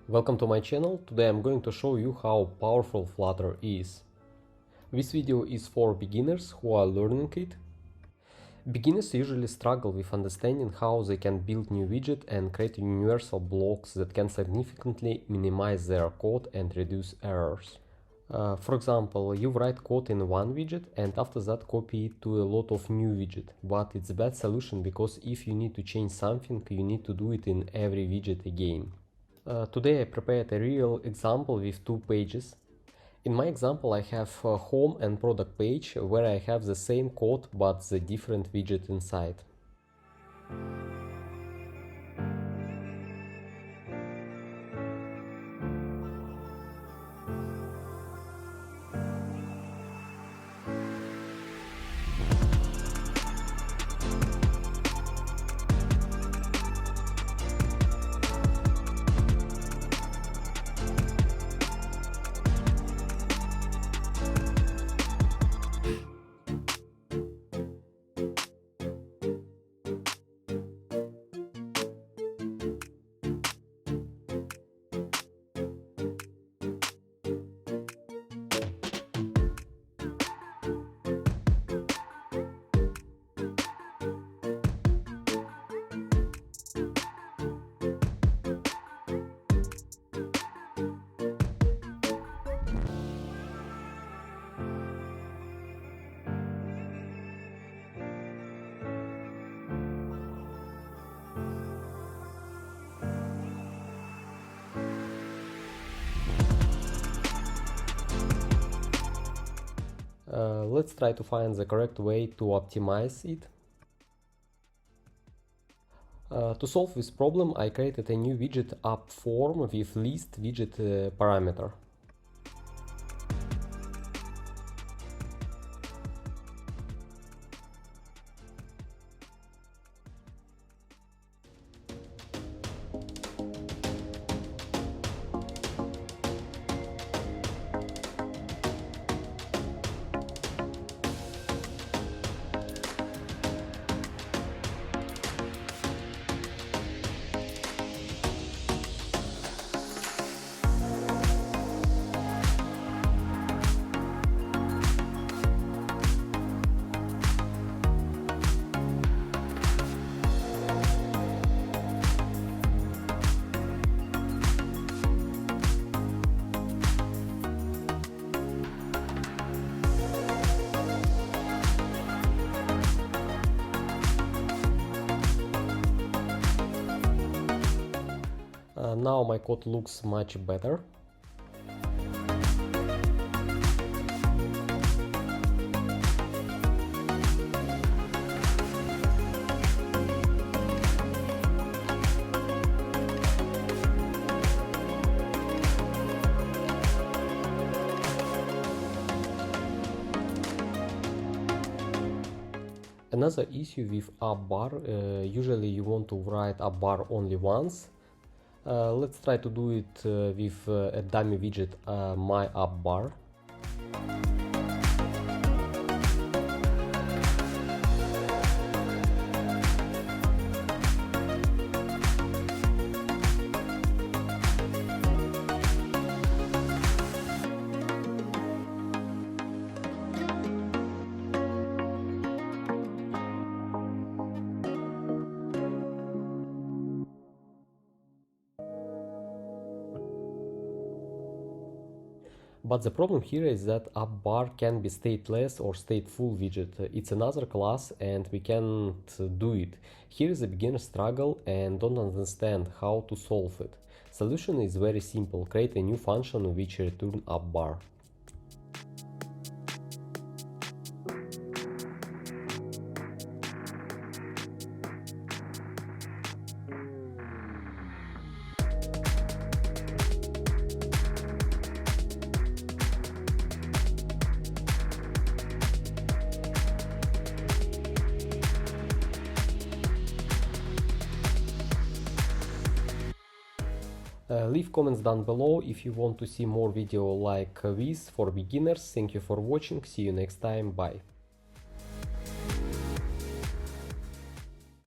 Welcome to my channel. Today I'm going to show you how powerful Flutter is. This video is for beginners who are learning it. Beginners usually struggle with understanding how they can build new widget and create universal blocks that can significantly minimize their code and reduce errors. For example, you write code in one widget and after that copy it to a lot of new widget, but it's a bad solution because if you need to change something, you need to do it in every widget again. Today I prepared a real example with two pages. In my example I have a home and product page where I have the same code but the different widget inside. Let's try to find the correct way to optimize it. To solve this problem, I created a new widget app form with list widget parameter. Now my code looks much better. Another issue with AppBar, usually you want to write AppBar only once. Let's try to do it with a dummy widget, my AppBar. But the problem here is that AppBar can be stateless or stateful widget. It's another class and we can't do it. Here is a beginner struggle and don't understand how to solve it. Solution is very simple. Create a new function which return AppBar. Leave comments down below if you want to see more video like this for beginners. Thank you for watching. See you next time. Bye.